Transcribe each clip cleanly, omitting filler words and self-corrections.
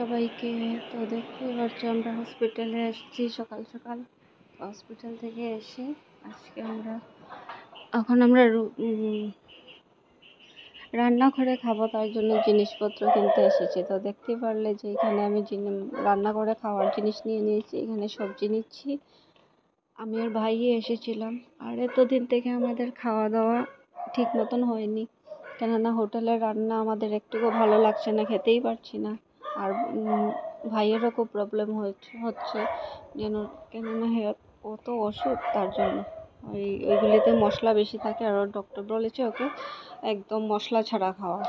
সবাইকে। তো দেখতেই পাচ্ছ আমরা হসপিটালে এসেছি সকাল সকাল। হসপিটাল থেকে এসে আজকে এখন আমরা রান্নাঘরে খাবো, তার জন্য জিনিসপত্র কিনতে এসেছি। তো দেখতে পারলে যে এখানে আমি রান্না করে খাওয়ার জিনিস নিয়ে নিয়েছি। এখানে সবজি নিচ্ছি। আমি আর ভাইয়ে এসেছিলাম। আর এতদিন থেকে আমাদের খাওয়া দাওয়া ঠিক মতন হয়নি, কেননা হোটেলের রান্না আমাদের একটুকু ভালো লাগছে না, খেতেই পারছি না। আর ভাইয়েরও খুব প্রবলেম হচ্ছে কেননা ও তো ওষুধ, তার জন্য ওইগুলিতে মশলা বেশি থাকে। আর ডক্টর বলেছে ওকে একদম মশলা ছাড়া খাওয়া।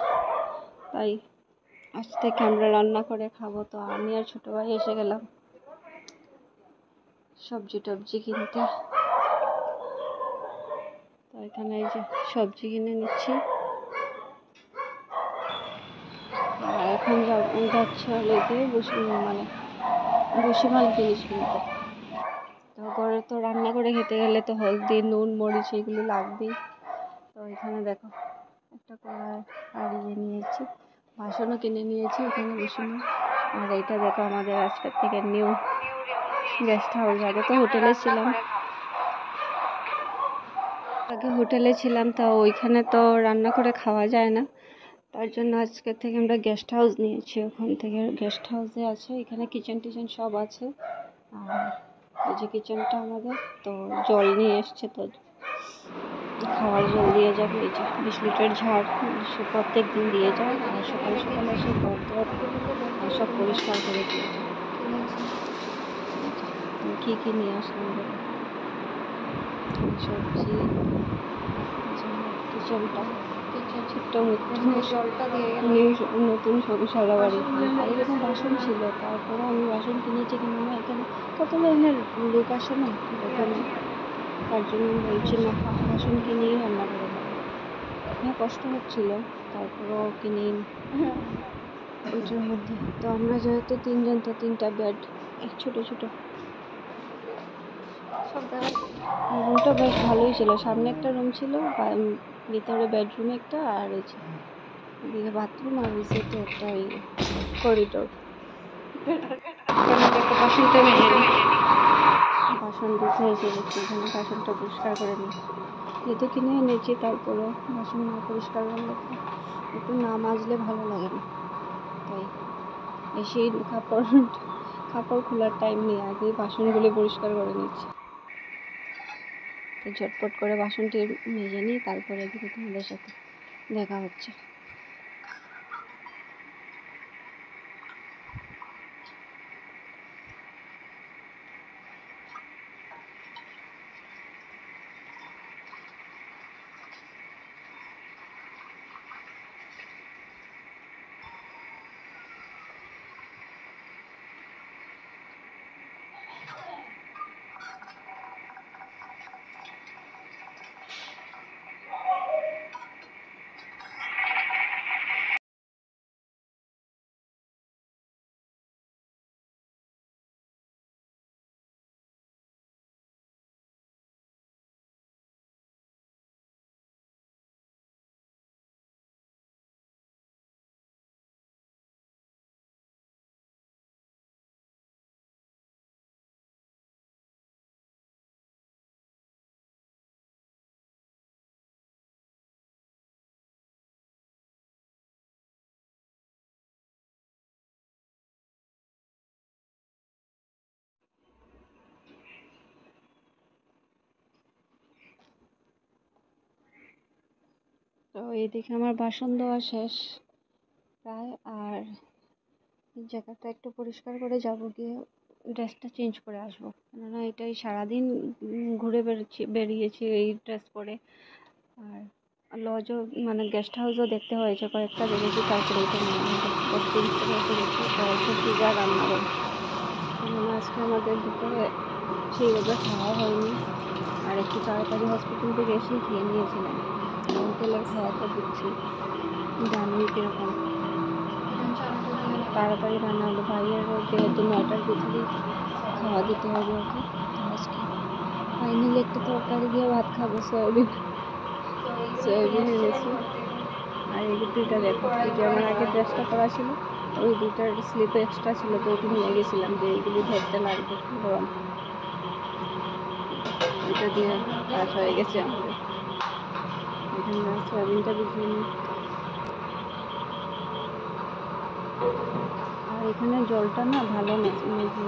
তাই আজ থেকে আমরা রান্না করে খাবো। তো আমি আর ছোটো ভাই এসে গেলাম সবজি টবজি কিনতে। তো এখানে এই যে সবজি কিনে নিচ্ছি। আর এখন যাচ্ছে লেগে ভুসিমাল জিনিস কিনতে। তো ঘরে তো রান্না করে খেতে গেলে তো হলদি নুন মরিচ এগুলো লাগবেই। তো এখানে দেখো একটা কড়াই আর নিয়েছি, বাসনও কিনে নিয়েছি এখানে ভুসিমাল। আর এইটা দেখো আমাদের আজকের থেকে নিউ গেস্ট হাউস। আগে হোটেলে ছিলাম, তো ওইখানে তো রান্না করে খাওয়া যায় না, তার জন্য আজকে থেকে আমরা গেস্ট হাউস নিয়েছি। ওখান থেকে গেস্ট হাউসে আছে, এখানে কিচেন টিচেন সব আছে। আর এই যে কিচেনটা আমাদের। তো জল নিয়ে এসছে, তো খাওয়ার জল দিয়ে যাবে। এই যে 20 লিটার ঝাড় প্রত্যেক দিন দিয়ে যায়। আর সকাল সকাল এসে ঘর দর আর সব পরিষ্কার করে দিয়ে যায়। কী কী নিয়ে আসলাম বলে সবজি, কিচেনটা ছোট্ট জলটা দিয়ে নতুন সারা বাড়ি। আর এখানে বাসন ছিল, তারপরে আমি বাসন কিনেছি, কেননা এখানে কত ধরনের লোক আসে না দোকানে, তার জন্য বলছি না বাসন কিনেই রান্না করে খাবো। হ্যাঁ কষ্ট হচ্ছিল, তারপরেও কিনে ওইটার মধ্যে। তো আমরা যেহেতু 3 জন, তো 3টা বেড ছোটো ছোটো। রুমটা বেশ ভালোই ছিল। সামনে একটা রুম ছিল, ভিতরে বেডরুম একটা, আর এই যে এদিকে বাথরুম, আর নিচেতে একটা ওই করিডোর। বাসনটা মেজে নিই, বাসন ধুতে এসে গেছি। এখানে বাসনটা পরিষ্কার করে নিই, যেহেতু কিনে এনেছি। তারপরে বাসন না পরিষ্কার করলে একটু না মাজলে ভালো লাগে না। তাই এসেই কাপড় খোলার টাইম নেই, আগেই বাসনগুলো পরিষ্কার করে নিচ্ছি। তো ঝটপট করে বাসনটি মেজে নিই, তারপরে কিন্তু তোমাদের সাথে দেখা হচ্ছে। তো এইদিকে আমার বাসন দেওয়া শেষ প্রায়। আর জায়গাটা একটু পরিষ্কার করে যাব, গিয়ে ড্রেসটা চেঞ্জ করে আসবো, কেননা এটাই সারাদিন ঘুরে বেরিয়েছি এই ড্রেস পরে। আর লজও গেস্ট হাউসও দেখতে হয়েছে, কয়েকটা দেখেছি, তারপরে এটা নিয়ে আমাদের 10 দিন থেকে এসে গেছি। তো অল্প পিজা রান্না করবো, কেননা আজকে আমাদের দুপুরে সেইভাবে খাওয়া হয়নি। আর একটু তাড়াতাড়ি হসপিটাল থেকে এসেই খেয়ে নিয়েছিলাম। হোটেলের খাওয়া তো দিচ্ছি, জানোই কীরকম তাড়াতাড়ি রান্না হলো। ভাইয়ের যেহেতু 9টার ভিতরেই খাওয়া দিতে হবে ওকে। তো আজকে ফাইনালি একটা তরকারি দিয়ে ভাত খাবো, সয়াবিন এনেছি। আর এই দুইটা দেখো, এই যে আমার আগে ড্রেসটা পরা ছিল, ওই দুটার স্লিপে এক্সট্রা ছিল, তো ওইটা নিয়ে গেছিলাম যে এইগুলি ধরতে লাগবে গরম। ওইটা দিয়ে কাজ হয়ে গেছে আমাদের। এখানে সয়াবিনটা ভিজিয়ে নিই। আর এখানে জলটা না ভালো না, যে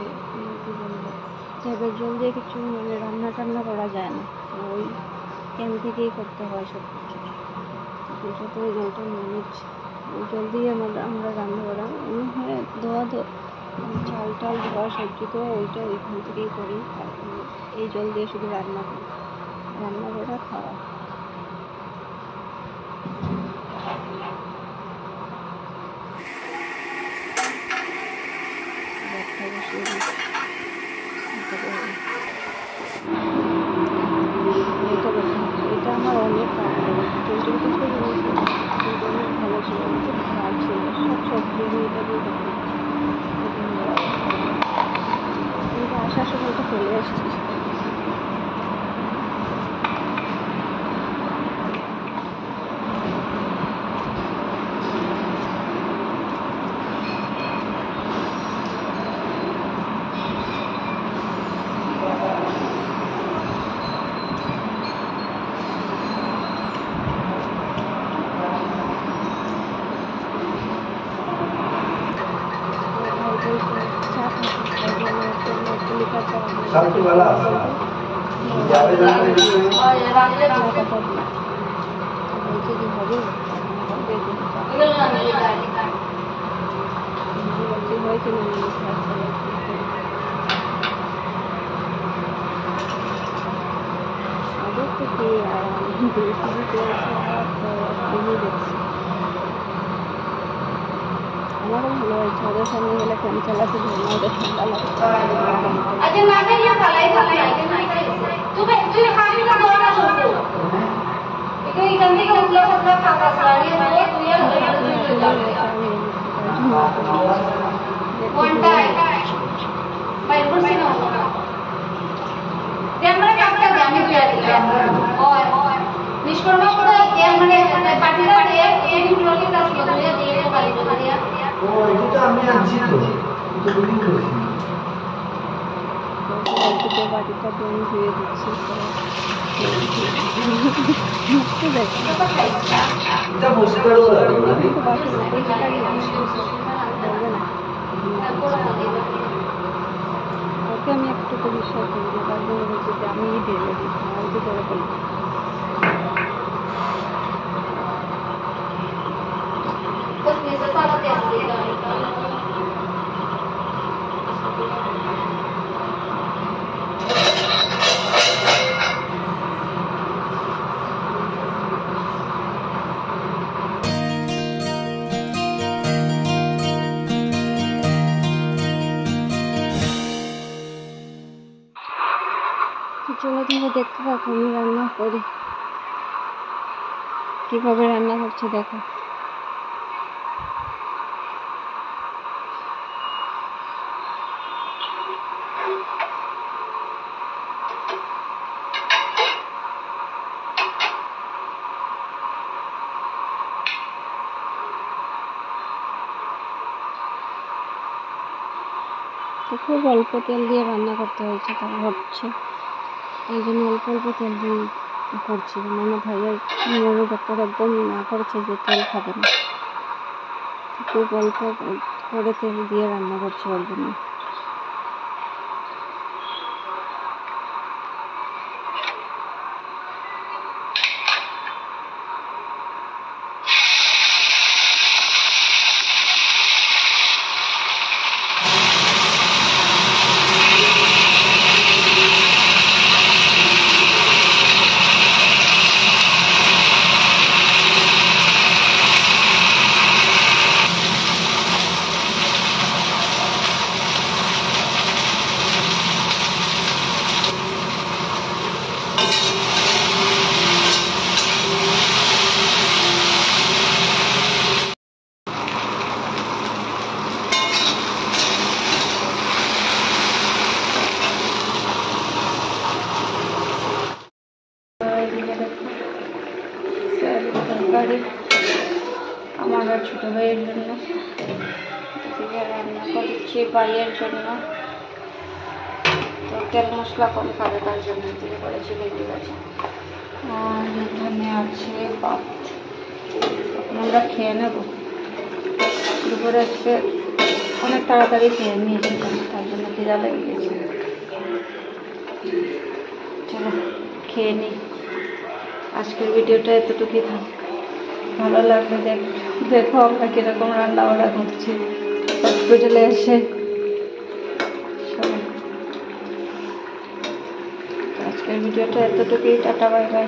কী বলবো, ট্যাপের জল দিয়ে কিছু মানে রান্না টান্না করা যায় না, তো ওই ক্যান থেকেই করতে হয় সব কিছু। তো ওই জলটা নিয়ে নিচ্ছি, ওই জল দিয়ে আমরা রান্না করা এমনি হয় ধোয়া চাল টাল ধোয়া, সবজি ধোয়া, ওইটা ওইখান থেকেই করি। আর এই জল দিয়ে শুধু রান্না করি, রান্না করা খাওয়া। এটা আমার অনেক টোয়েন্টি রুপিস করে নিয়েছে, কিন্তু অনেক ভালো ছিল, খুব ভালো ছিল। সব সবজি আমি এটা দিয়ে করতে, কিন্তু আসার সময় তো চলে আসছি। আমারও ভালো হয়েছে, ওদের সামনে গেলে ফ্যান চালাতে ধরে না, ওদের ঠান্ডা লাগছে। বাড়িটা দিয়ে আমি ধুয়ে দিচ্ছি। ওকে আমি একটু বিশ্বাস করি না, তার জন্য বলছি যে আমি ঢেলে দিই, আমি করে ফেলি। চলো তোমরা দেখতে পাবো আমি রান্না করি, কিভাবে রান্না করছে দেখো। খুব অল্প তেল দিয়ে রান্না করতে হয়েছে, তা হচ্ছে এই জন্য অল্প অল্প তেল দিয়ে করছি। আমার ভাইয়ের নিউরো ডক্টর একদম না করেছে যে তেল খাবে না, খুব অল্প করে তেল দিয়ে রান্না করছি ওর জন্য। তরকারি আমার আর ছোটো ভাইয়ের জন্য, এদিকে রান্না করছি ভাইয়ের জন্য, তো তেল মশলা কম খাবে তার জন্য এদিকে করেছি ভেন্ডি ভাজা। আর এখানে আছে ভাত, আমরা খেয়ে নেব। দুপুরে আজকে অনেক তাড়াতাড়ি খেয়ে নিয়েছিলাম, তার জন্য খিদা লেগে গেছে। চলো খেয়ে নিই। আজকের ভিডিওটা এতটুকুই থাক, ভালো লাগলে দেখো আমরা কীরকম রান্না বান্না করছি হসপিটালে এসে। আজকের ভিডিওটা এতটুকুই, টাটা বাই বাই।